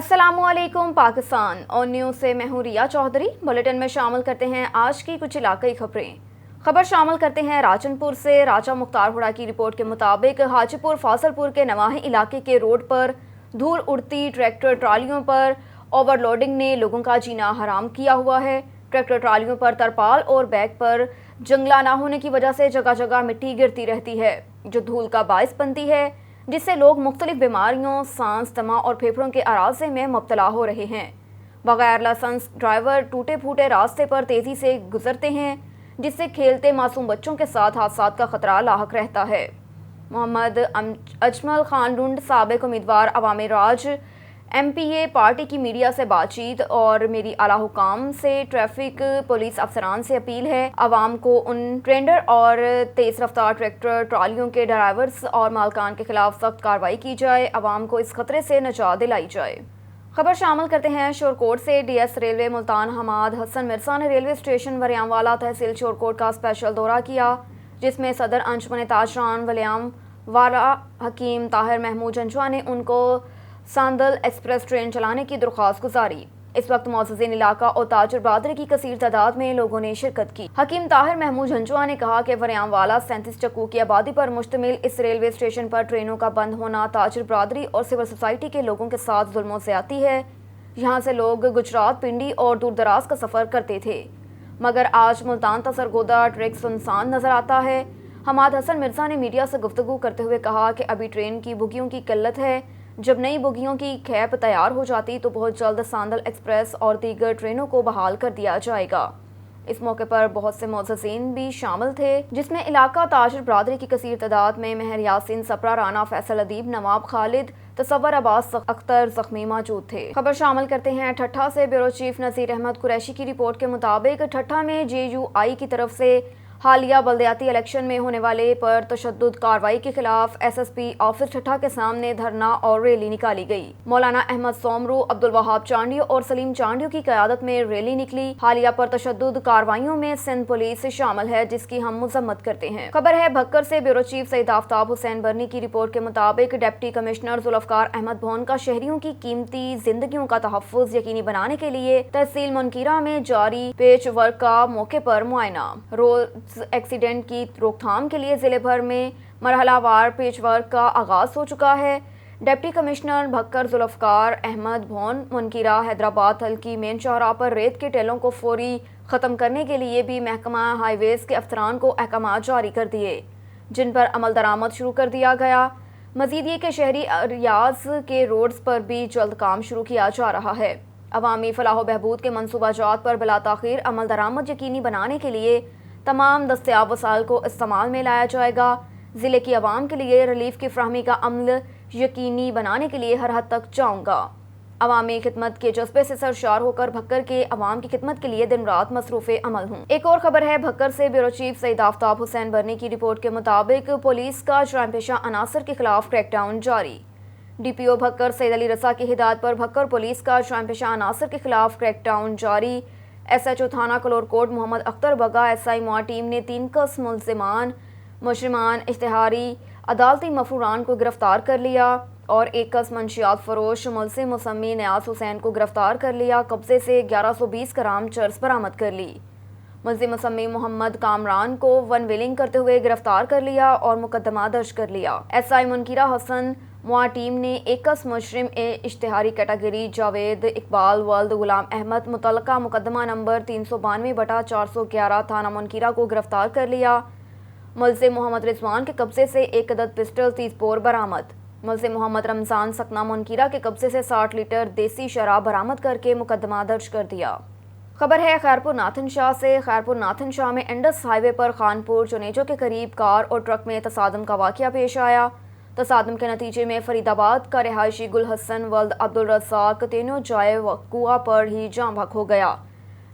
अस्सलामुअलैकुम पाकिस्तान और न्यूज़ से मैं हूं रिया चौधरी। बुलेटिन में शामिल करते हैं आज की कुछ इलाकाई खबरें। खबर शामिल करते हैं राजनपुर से। राजा मुख्तार हुडा की रिपोर्ट के मुताबिक हाजीपुर फासलपुर के नवाही इलाके के रोड पर धूल उड़ती ट्रैक्टर ट्रालियों पर ओवरलोडिंग ने लोगों का जीना हराम किया हुआ है। ट्रैक्टर ट्रालियों पर तरपाल और बैग पर जंगला ना होने की वजह से जगह जगह मिट्टी गिरती रहती है, जो धूल का बायस बनती है, जिससे लोग मुख्तलिफ बीमारियों, सांस, दमा और फेफड़ों के अराज़े में मुब्तला हो रहे हैं। बगैर लाइसेंस ड्राइवर टूटे फूटे रास्ते पर तेज़ी से गुजरते हैं, जिससे खेलते मासूम बच्चों के साथ हादसा का खतरा लाहक रहता है। मोहम्मद अजमल खान लुंड, साबिक उम्मीदवार अवामी राज MPA, पार्टी की मीडिया से बातचीत और मेरी आला हुकाम से ट्रैफिक पुलिस अफसरान से अपील है, अवाम को उन ट्रेंडर और तेज़ रफ्तार ट्रैक्टर ट्रालियों के ड्राइवर्स और मालकान के खिलाफ सख्त कार्रवाई की जाए, अवाम को इस खतरे से निजात दिलाई जाए। खबर शामिल करते हैं शोरकोट से। DS रेलवे मुल्तान हमाद हसन मिर्जा ने रेलवे स्टेशन वरियांवाला तहसील शोरकोट का स्पेशल दौरा किया, जिसमें सदर अंजुमन ताजरान वलियाम वाला हकीम ताहिर महमूद जंजुआ ने उनको सांदल एक्सप्रेस ट्रेन चलाने की दरख्वास्त गुजारी। इस वक्त मौजूदीन इलाका और ताजर बरादरी की कसीर तादाद में लोगों ने शिरकत की। हकीम ताहिर महमूद झंझुआ ने कहा कि वरियांवाला 37 चक्कू की आबादी पर मुश्तमिल इस रेलवे स्टेशन पर ट्रेनों का बंद होना ताजर बरादरी और सिविल सोसाइटी के लोगों के साथ जुल्म ज़्यादती है। यहाँ से लोग गुजरात, पिंडी और दूर दराज का सफ़र करते थे, मगर आज मुल्तान तसरगोदा ट्रैक सुनसान नजर आता है। हमाद हसन मिर्जा ने मीडिया से गुफ्तगू करते हुए कहा कि अभी ट्रेन की बोगियों की किल्लत है, जब नई बोगियों की खैप तैयार हो जाती तो बहुत जल्द सांदल एक्सप्रेस और दीगर ट्रेनों को बहाल कर दिया जाएगा। इस मौके पर बहुत से मौजूदीन भी शामिल थे, जिसमें इलाका ताजर बरादरी की कसीर तादाद में महर यासीन, सपरा राना, फैसल अदीब, नवाब खालिद, तसव्वुर अब्बास अख्तर जख्मी मौजूद थे। खबर शामिल करते हैं ठट्ठा से। ब्यूरो चीफ नज़ीर अहमद कुरैशी की रिपोर्ट के मुताबिक ठट्ठा में JUI की तरफ से हालिया बल्दियाती इलेक्शन में होने वाले पर तशद्दुद कार्रवाई के खिलाफ SSP ऑफिस ठट्ठा के सामने धरना और रैली निकाली गई। मौलाना अहमद सोमरू, अब्दुल वहाब चांडियो और सलीम चांडियो की क़यादत में रैली निकली। हालिया पर तशद्दुद कार्रवाइयों में सिंध पुलिस शामिल है, जिसकी हम मजम्मत करते हैं। खबर है भक्कर से। ब्यूरो चीफ सईद आफ्ताब हुसैन बरनी की रिपोर्ट के मुताबिक डिप्टी कमिश्नर जुल्फकार अहमद भोन का शहरियों की कीमती जिंदगियों का तहफ़्फ़ुज़ यकीनी बनाने के लिए तहसील मुनकीरा में जारी पेच वर्क का मौके पर मुआयना। रोड एक्सीडेंट की रोकथाम के लिए जिले भर में मरहलावार पेच वर्क का आगाज हो चुका है। डिप्टी कमिश्नर भक्कर जुल्फकार अहमद भोन मुनकीरा हैदराबाद हल्की मेन चौराहा पर रेत के टेलों को फौरी ख़त्म करने के लिए भी महकमा हाईवेज के अफसरान को अहकाम जारी कर दिए, जिन पर अमल दरामद शुरू कर दिया गया। मजीद ये कि शहरी रियाज के रोड्स पर भी जल्द काम शुरू किया जा रहा है। अवामी फलाह बहबूद के मनसूबाजात पर बिला ताख़ीर अमल दरामद यकीनी बनाने के लिए तमाम दस्तयाब वसाइल को इस्तेमाल में लाया जाएगा। ज़िले की आवाम के लिए रिलीफ की फ्राहमी का अमल यकीनी बनाने के लिए हर हद तक जाऊँगा। अवामी खिदमत के जज्बे से सरशार होकर भक्कर के अवाम की खिदमत के लिए दिन रात मसरूफ़ अमल हूँ। एक और खबर है भक्कर से। ब्यूरो चीफ सईद आफ्ताब हुसैन बरनी की रिपोर्ट के मुताबिक पुलिस का जराइम पेशा अनासर के खिलाफ क्रैकडाउन जारी। DPO भक्कर सैयद अली रसा की हिदायत पर भक्कर पुलिस का जराइम पेशा अनासर के खिलाफ क्रैकडाउन जारी। SHO थाना कलोरकोट मोहम्मद अख्तर बगा SI मुआ टीम ने 3 कस मुल्ज़िमान, मुजरिमान, इश्तिहारी अदालती मफरूरान को गिरफ्तार कर लिया और 1 कस मंशियात फरोश मुल्ज़िम मुसम्मी नियाज़ हुसैन को गिरफ्तार कर लिया। कब्जे से 1120 ग्राम चर्स बरामद कर ली। मुल्ज़िम मुसम्मी मोहम्मद कामरान को वन विलिंग करते हुए गिरफ्तार कर लिया और मुकदमा दर्ज कर लिया। SI मुनकीरा हसन मुआ टीम ने 1 कस मुजरिम इश्तिहारी कैटेगरी जावेद इकबाल वल्द गुलाम अहमद मुतल्लका मुकदमा नंबर 392/411 थाना मुनकीरा को गिरफ्तार कर लिया। मुल्ज़िम मोहम्मद रिजवान के कब्जे से 1 अदद पिस्टल 30 बोर बरामद। मुल्ज़िम मोहम्मद रमज़ान सकना मुनकीरा के कब्जे से 60 लीटर देसी शराब बरामद करके मुकदमा दर्ज कर दिया। खबर है खैरपुर नाथन शाह से। खैरपुर नाथन शाह में इंडस हाईवे पर खानपुर जुनेजो के करीब कार और ट्रक में तसादम का वाक़या पेश आया। तसादम के नतीजे में फरीदाबाद का रिहायशी गुल हसन वल्द अब्दुल रज़ाक तीनों जाए वक़ुआ पर ही जाँ बहक हो गया,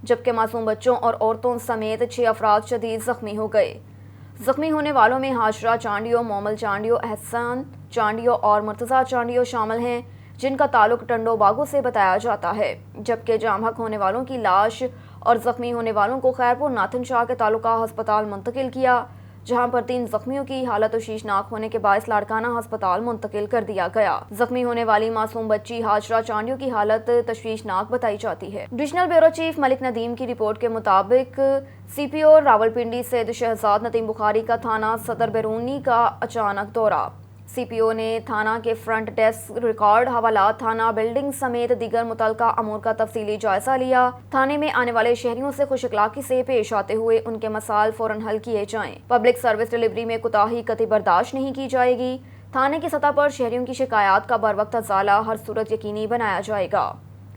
जबकि मासूम बच्चों और औरतों समेत 6 अफराद शदीद ज़ख्मी हो गए। ज़ख्मी होने वालों में हाजरा चांडियो, मोमल चांडियो, एहसान चांडियो और मुर्तज़ा चांडियो शामिल हैं, जिनका ताल्लुक टंडो बागो से बताया जाता है, जबकि जाँ बहक होने वालों की लाश और ज़ख्मी होने वालों को खैरपुर नाथन शाह के तालुका हस्पताल मुंतकिल किया, जहां पर 3 जख्मियों की हालत तशवीशनाक होने के बायस लाड़काना अस्पताल मुंतकिल कर दिया गया। जख्मी होने वाली मासूम बच्ची हाजरा चांडियो की हालत तशवीशनाक बताई जाती है। Divisional bureau chief Malik Nadeem की रिपोर्ट के मुताबिक CPO रावलपिंडी सैयद शहजाद नदीम बुखारी का थाना सदर बैरूनी का अचानक दौरा। CPO ने थाना के फ्रंट डेस्क, रिकॉर्ड, हवालात, थाना बिल्डिंग समेत दीगर मुतल्लिका अमूर का तफसीली जायजा लिया। थाने में आने वाले शहरियों से खुश अखलाकी से पेश आते हुए उनके मसाइल फौरन हल किए जाएं। पब्लिक सर्विस डिलीवरी में कोताही कतई बर्दाश्त नहीं की जाएगी। थाने की सतह पर शहरियों की शिकायत का बर वक्त अजाला हर सूरत यकीनी बनाया जाएगा।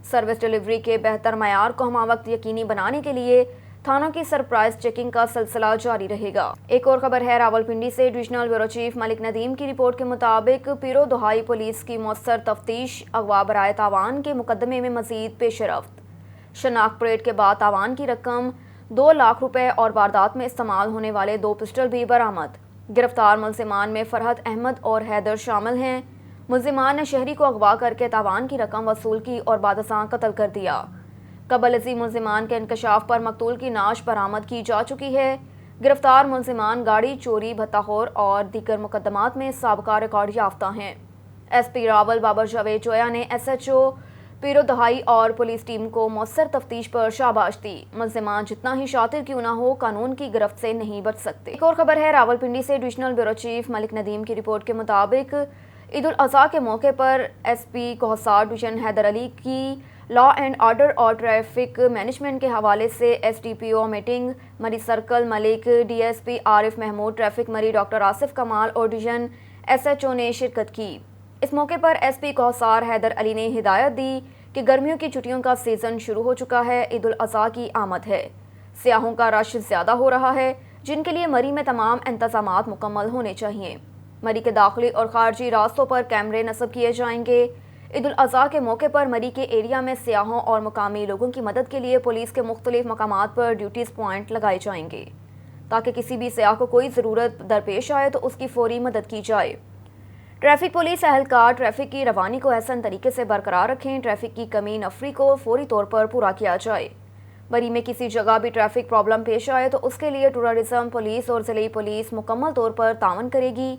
सर्विस डिलीवरी के बेहतर मयार को हमा वक्त यकीनी बनाने के लिए थानों की सरप्राइज चेकिंग का सिलसिला जारी रहेगा। एक और खबर है रावलपिंडी से। Divisional bureau chief Malik Nadeem की रिपोर्ट के मुताबिक पीरो दुहाई पुलिस की मौसर तफ्तीश, अगवा बराए तावान के मुकदमे में मजीद पेशरफ्त। शनाख्त परेड के बाद तावान की रकम 2 लाख रुपए और वारदात में इस्तेमाल होने वाले 2 पिस्टल भी बरामद। गिरफ्तार मुलजिमान में फरहत अहमद और हैदर शामिल हैं। मुलजिमान ने शहरी को अगवा करके तावान की रकम वसूल की और बादशाह कत्ल कर दिया। कबल अजी मुलजिमान के इंकशाफ पर मकतूल की नाश बरामद की जा चुकी है। गिरफ्तार मुलजिमान गाड़ी चोरी, भत्ताखोर और दीगर मुकदमात में साबका रिकॉर्ड याफ्ता हैं। SP रावल बाबर जावेद जोया ने SHO पीरो दहाई और पुलिस टीम को मौसर तफ्तीश पर शाबाश दी। मुलजिमान जितना ही शातिर क्यों ना हो, कानून की गिरफ्त से नहीं बच सकते। एक और खबर है रावलपिंडी से। Divisional bureau chief Malik Nadeem की रिपोर्ट के मुताबिक ईद उल अज़हा के मौके पर SP कोहसार डिवीजन हैदर अली की लॉ एंड ऑर्डर और ट्रैफिक मैनेजमेंट के हवाले से SDPO meeting Murree circle Malik, DSP Arif Mahmood, traffic Murree doctor Asif Kamal और डिवीजन SHO ने शिरकत की। इस मौके पर SP कोहसार हैदर अली ने हिदायत दी कि गर्मियों की छुट्टियों का सीज़न शुरू हो चुका है। ईद उल अज़हा की आमद है, सियाहों का रश ज़्यादा हो रहा है, जिनके लिए मरी में तमाम इंतज़ामात मुकम्मल होने चाहिए। मरी के दाखिली और खारजी रास्तों पर कैमरे नस्ब किए जाएंगे। ईद उल अज़हा के मौके पर मरी के एरिया में सियाहों और मुकामी लोगों की मदद के लिए पुलिस के मुख्तलिफ मकामात पर ड्यूटीज़ पॉइंट लगाए जाएंगे, ताकि किसी भी सियाह को कोई ज़रूरत दरपेश आए तो उसकी फौरी मदद की जाए। ट्रैफिक पुलिस अहलकार ट्रैफिक की रवानी को एहसन तरीके से बरकरार रखें। ट्रैफिक की कमी नफरी को फौरी तौर पर पूरा किया जाए। मरी में किसी जगह भी ट्रैफिक प्रॉब्लम पेश आए तो उसके लिए टूरिज्म पुलिस और ज़िले पुलिस मुकम्मल तौर पर तावन करेगी।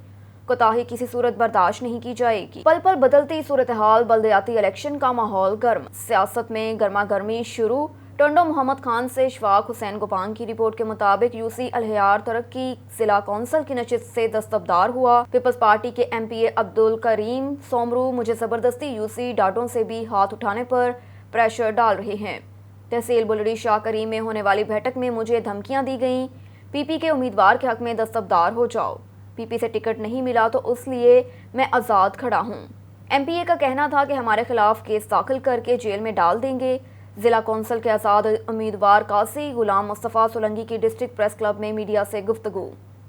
कोताही किसी सूरत बर्दाश्त नहीं की जाएगी। पल पल बदलती सूरत हाल, बल्दियाती इलेक्शन का माहौल गर्म, सियासत में गर्मा गर्मी शुरू। टंडो मोहम्मद खान से इशफाक हुसैन गोपांग की रिपोर्ट के मुताबिक UC अलहयार तरक्की जिला कौंसिल की नशिस्त से दस्तबरदार हुआ। पीपल्स पार्टी के MPA अब्दुल करीम सोमरू मुझे ज़बरदस्ती UC डाडों से भी हाथ उठाने पर प्रेशर डाल रहे हैं। तहसील बुलड़ी शाह करीम में होने वाली बैठक में मुझे धमकियां दी गईं। PP के उम्मीदवार के हक में दस्तबरदार हो जाओ। PP से टिकट नहीं मिला तो उसलिए मैं आज़ाद खड़ा हूँ। MPA का कहना था कि हमारे खिलाफ केस दाखिल करके जेल में डाल देंगे। जिला कौंसिल के आज़ाद उम्मीदवार कासी गुलाम मुस्तफ़ा सोलंकी की डिस्ट्रिक्ट प्रेस क्लब में मीडिया से गुफ्तगू।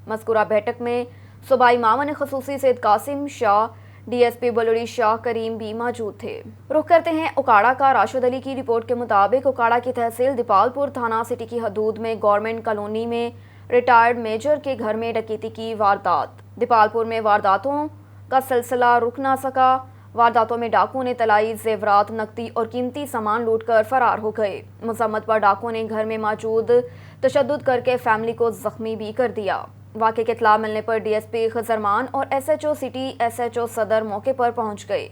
मज़कूरा बैठक में सूबाई मामन ख़ुसूसी सैयद कासिम शाह, DSP बुलड़ी शाह करीम भी मौजूद थे। रुख करते हैं उकाड़ा का। राशिद अली की रिपोर्ट के मुताबिक उकाड़ा की तहसील दीपालपुर थाना सिटी की हदूद में गवर्नमेंट कॉलोनी में रिटायर्ड मेजर के घर में डकैती की वारदात। दीपालपुर में वारदातों का सिलसिला रुक ना सका। वारदातों में डाकुओं ने तलाई जेवरात, नकदी और कीमती सामान लूटकर फरार हो गए। मजम्मत पर डाकुओं ने घर में मौजूद तशद्दुद करके फैमिली को जख्मी भी कर दिया। वाक़े की इत्तला मिलने पर DSP खजरमान और SHO सिटी SHO सदर मौके पर पहुंच गए।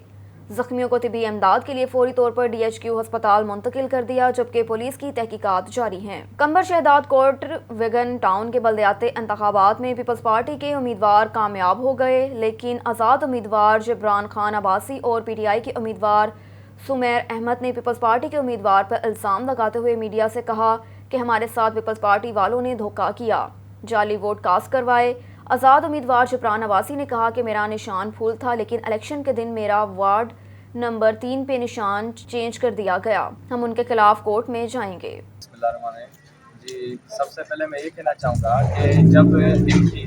जख्मियों को तिबी इमदाद के लिए फौरी तौर पर DHQ अस्पताल मुंतकिल कर दिया, जबकि पुलिस की तहकीकात जारी हैं। कंबर शहदाद कोट विगन टाउन के बल्दियाती इंतखाबात में पीपल्स पार्टी के उम्मीदवार कामयाब हो गए, लेकिन आज़ाद उम्मीदवार जिब्रान खान अब्बासी और PTI के उम्मीदवार सुमेर अहमद ने पीपल्स पार्टी के उम्मीदवार पर इल्ज़ाम लगाते हुए मीडिया से कहा कि हमारे साथ पीपल्स पार्टी वालों ने धोखा किया, जाली वोट कास्ट करवाए। आज़ाद उम्मीदवार जिब्रान अब्बासी ने कहा कि मेरा निशान फूल था, लेकिन इलेक्शन के दिन मेरा वार्ड नंबर 3 पे निशान चेंज कर दिया गया। हम उनके खिलाफ कोर्ट में जाएंगे। जी, सबसे पहले मैं ये कहना चाहूँगा कि जब इनकी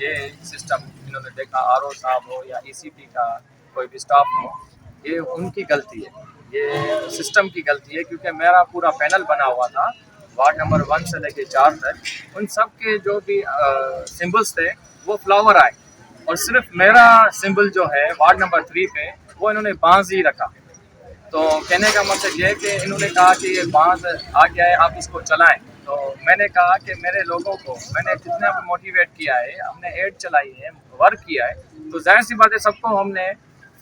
ये सिस्टम इन्होंने देखा, RO साहब हो या ECP का कोई भी स्टाफ हो, ये उनकी गलती है, ये सिस्टम की गलती है। क्योंकि मेरा पूरा पैनल बना हुआ था वार्ड नंबर 1 से लेके 4 तक, उन सब के जो भी सिंबल्स थे वो फ्लावर आए, और सिर्फ मेरा सिंबल जो है वार्ड नंबर 3 पे वो इन्होंने बांस ही रखा। तो कहने का मतलब ये है कि इन्होंने कहा कि ये बांस आ गया है, आप इसको चलाएं। تو میں نے کہا کہ میرے لوگوں کو میں نے جتنا بھی موٹیویٹ کیا ہے، ہم نے ایڈ چلائی ہے، ورک کیا ہے، تو ظاہر سی بات ہے سب کو ہم نے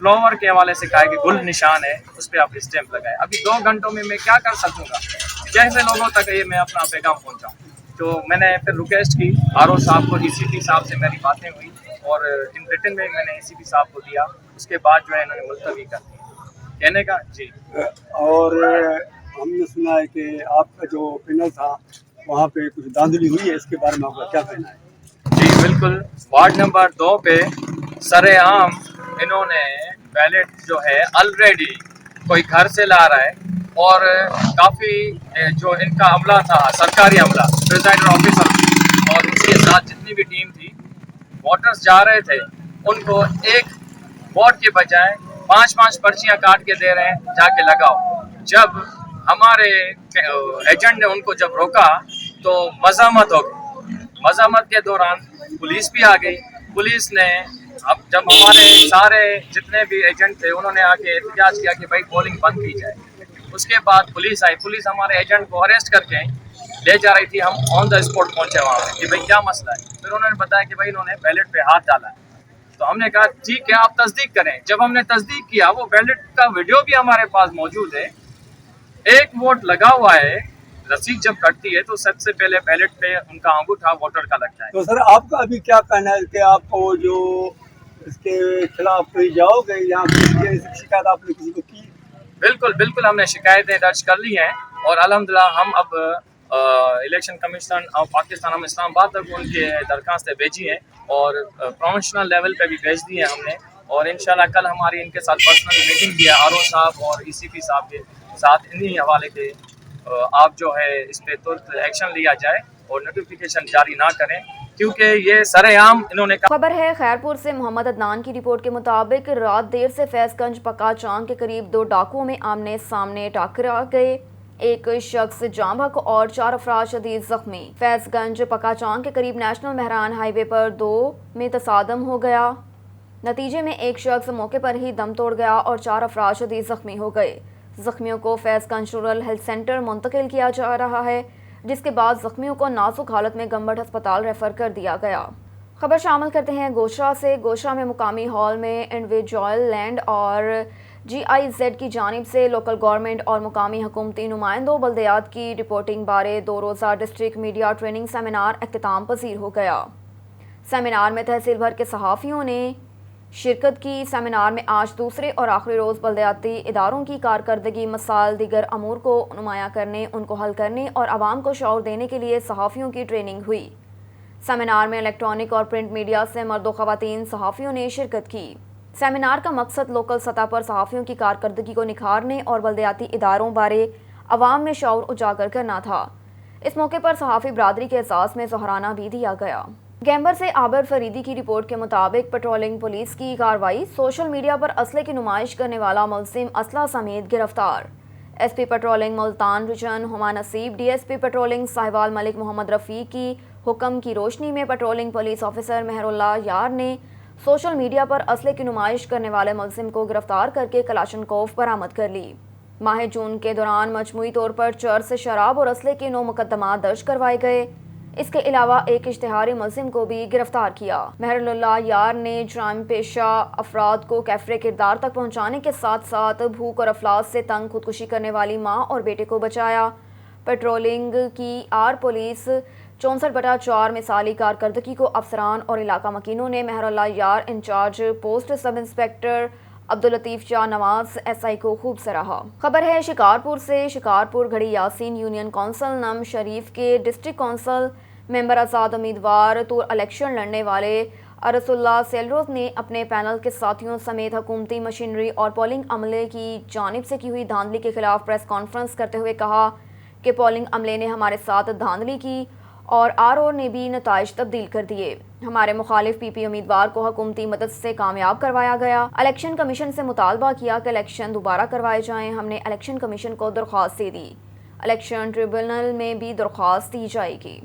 فلاور کے حوالے سے کہا ہے کہ گل نشان ہے، اس پہ آپ اسٹیمپ لگائیں. ابھی 2 گھنٹوں میں کیا کر سکوں گا، کیسے لوگوں تک یہ میں اپنا پیغام پہنچاؤں. تو میں نے پھر ریکویسٹ کی آر او صاحب کو، ای سی پی صاحب سے میری باتیں ہوئی اور ان ریٹن میں میں نے ای سی پی صاحب کو دیا. اس کے بعد جو ہے انہوں نے ملتوی کر دیا کہنے کا. جی اور ہم نے سنا ہے کہ آپ کا جو پینل تھا وہاں پہ کچھ دھاندلی ہوئی ہے، اس کے بارے میں آپ کا کیا کہنا ہے؟ جی بالکل، وارڈ نمبر 2 پہ سر عام انہوں نے بیلٹ جو ہے آلریڈی کوئی گھر سے لا رہا ہے اور کافی جو ان کا عملہ تھا، سرکاری عملہ، پریزائڈر آفیسر اور اس کے ساتھ جتنی بھی ٹیم تھی، ووٹرز جا رہے تھے، ان کو ایک ووٹ کے بجائے 5 پرچیاں کاٹ کے دے رہے ہیں، جا کے لگاؤ. جب ہمارے ایجنٹ نے ان کو جب روکا تو مزاحمت ہو گئی. مزاحمت کے دوران پولیس بھی آ گئی. پولیس نے اب جب ہمارے سارے جتنے بھی ایجنٹ تھے انہوں نے آ کے احتجاج کیا کہ بھائی پولنگ بند کی جائے. اس کے بعد پولیس آئی. پولیس ہمارے ایجنٹ کو اریسٹ کر کے لے جا رہی تھی. ہم آن دا اسپاٹ پہنچے وہاں پہ کہ بھائی کیا مسئلہ ہے. پھر انہوں نے بتایا کہ بھائی انہوں نے بیلٹ پہ ہاتھ ڈالا ہے. تو ہم نے کہا ٹھیک ہے آپ تصدیق کریں. جب ہم نے تصدیق کیا، وہ بیلٹ کا ویڈیو بھی ہمارے پاس موجود ہے. ایک ووٹ لگا ہوا ہے، رسید جب کٹتی ہے تو سب سے پہلے بیلٹ پہ ان کا انگوٹھا ووٹر کا لگتا ہے. تو سر آپ کا ابھی کیا کہنا ہے کہ آپ کو جو اس کے خلاف کوئی جاؤ گے یا شکایت آپ نے کسی کو کی؟ بالکل ہم نے شکایتیں درج کر لی ہیں اور الحمدللہ ہم اب الیکشن کمیشن آف پاکستان، ہم اسلام آباد تک ان کے درخواستیں بھیجی ہیں اور پروفیشنل لیول پہ بھی بھیج دی ہیں ہم نے. اور انشاءاللہ کل ہماری ان کے ساتھ پرسنل میٹنگ بھی ہے آر او صاحب اور ای سی پی صاحب کے ساتھ. انہی حوالے کے آپ جو ہے اس پہ ترنت ایکشن لیا جائے اور نوٹیفیکیشن جاری نہ کریں کیونکہ یہ سر عام انہوں نے خبر ہے خیرپور سے. محمد عدنان کی رپورٹ کے مطابق رات دیر سے فیض گنج پکا چانگ کے قریب 2 ڈاکوؤں میں آمنے سامنے ٹکرا گئے. ایک شخص جاں بحق اور 4 افراد شدید زخمی. فیض گنج پکا چانگ کے قریب نیشنل مہران ہائی وے پر 2 میں تصادم ہو گیا. نتیجے میں ایک شخص موقع پر ہی دم توڑ گیا اور 4 افراد شدید زخمی ہو گئے. زخمیوں کو فیض گنج رورل ہیلتھ سینٹر منتقل کیا جا رہا ہے، جس کے بعد زخمیوں کو نازک حالت میں گمبٹ ہسپتال ریفر کر دیا گیا. خبر شامل کرتے ہیں گوشرا سے. گوشرا میں مقامی ہال میں انڈیویجول لینڈ اور جی آئی زیڈ کی جانب سے لوکل گورنمنٹ اور مقامی حکومتی نمائندوں بلدیات کی رپورٹنگ بارے 2 روزہ ڈسٹرکٹ میڈیا ٹریننگ سیمینار اختتام پذیر ہو گیا. سیمینار میں تحصیل بھر کے صحافیوں نے شرکت کی. سیمینار میں آج دوسرے اور آخری روز بلدیاتی اداروں کی کارکردگی، مسائل، دیگر امور کو نمایاں کرنے، ان کو حل کرنے اور عوام کو شعور دینے کے لیے صحافیوں کی ٹریننگ ہوئی. سیمینار میں الیکٹرانک اور پرنٹ میڈیا سے مرد و خواتین صحافیوں نے شرکت کی. سیمینار کا مقصد لوکل سطح پر صحافیوں کی کارکردگی کو نکھارنے اور بلدیاتی اداروں بارے عوام میں شعور اجاگر کرنا تھا. اس موقع پر صحافی برادری کے اعزاز میں ظہرانہ بھی دیا گیا. گیمبر سے عابر فریدی کی رپورٹ کے مطابق پیٹرولنگ پولیس کی کارروائی. سوشل میڈیا پر اسلحے کی نمائش کرنے والا ملزم اسلحہ سمیت گرفتار. S P patrolling Multan region Huma Naseeb, D S P patrolling Sahiwal Malik Muhammad Rafiq کی حکم کی روشنی میں پیٹرولنگ پولیس آفیسر مہر اللہ یار نے سوشل میڈیا پر اسلحے کی نمائش کرنے والے ملزم کو گرفتار کر کے کلاشنکوف برآمد کر لی. ماہ جون کے دوران مجموعی طور پر چرس، شراب اور اسلحے کے 9 مقدمات درج کروائے گئے. اس کے علاوہ ایک اشتہاری ملزم کو بھی گرفتار کیا. مہر اللہ یار نے جرائم پیشہ افراد کو کیفر کردار تک پہنچانے کے ساتھ ساتھ بھوک اور افلاس سے تنگ خودکشی کرنے والی ماں اور بیٹے کو بچایا. پیٹرولنگ کی آر پولیس 64/4 مثالی کارکردگی کو افسران اور علاقہ مکینوں نے Mehr Allah Yar incharge post sub inspector Abdul Latif Shah Nawaz S I کو خوب سراہا. خبر ہے شکارپور سے. شکارپور گھڑی یاسین یونین کونسل نم شریف کے ڈسٹرکٹ کونسل ممبر آزاد امیدوار طور الیکشن لڑنے والے ارس اللہ سیلروز نے اپنے پینل کے ساتھیوں سمیت حکومتی مشینری اور پولنگ عملے کی جانب سے کی ہوئی دھاندلی کے خلاف پریس کانفرنس کرتے ہوئے کہا کہ پولنگ عملے نے ہمارے ساتھ دھاندلی کی اور آر او نے بھی نتائج تبدیل کر دیے. ہمارے مخالف پی پی امیدوار کو حکومتی مدد سے کامیاب کروایا گیا. الیکشن کمیشن سے مطالبہ کیا کہ الیکشن دوبارہ کروائے جائیں. ہم نے الیکشن کمیشن کو درخواست دے دی. الیکشن ٹریبونل میں بھی درخواست دی جائے گی.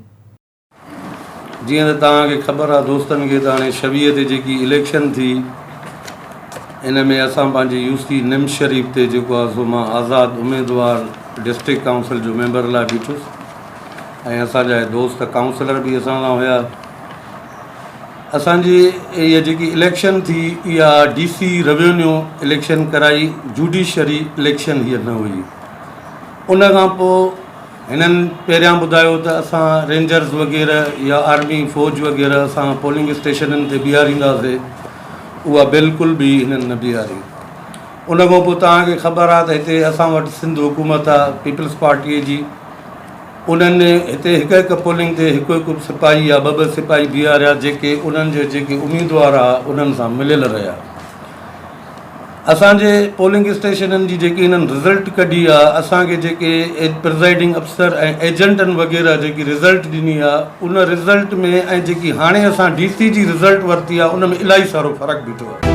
جی تاکہ خبر ہے دوستن کے تانے شبیہ تے جی الیکشن تھی ان میں اساں پانچی یوسی نم شریف تے جو آزاد امیدوار ڈسٹرکٹ کاؤنسل جو ممبر لا بیٹھوس ऐं असांजा दोस्त काउंसलर बि असां सां हुया। असांजी इहा जेकी इलेक्शन थी इहा DC रेवेन्यू इलेक्शन कराई, जुडिशरी इलेक्शन हीअ न हुई। उन खां पोइ हिननि पहिरियां ॿुधायो त असां रेंजर्स वग़ैरह या आर्मी फ़ौज वग़ैरह असां पोलिंग स्टेशननि ते बीहारींदासीं, उहा बिल्कुलु बि हिननि न बीहारी। उन खां पोइ तव्हांखे ख़बर आहे त हिते असां वटि सिंध हुकूमत आहे पीपल्स पार्टीअ जी, उन्हनि हिते हिकु पोलिंग ते हिकु सिपाही या ॿ सिपाही बीहारिया जेके उन्हनि जे जेके उम्मीदवार आहे उन्हनि सां मिलियल रहिया। असांजे पोलिंग स्टेशननि जी जेकी हिननि रिज़ल्ट कढी आहे, असांखे जेके प्रिज़ाइडिंग अफ़सर ऐं एजेंटनि वग़ैरह जेकी रिज़ल्ट ॾिनी आहे, उन रिज़ल्ट में ऐं जेकी हाणे असां DC जी रिज़ल्ट वरिती आहे उन में इलाही सारो फ़र्क़ु बीठो आहे।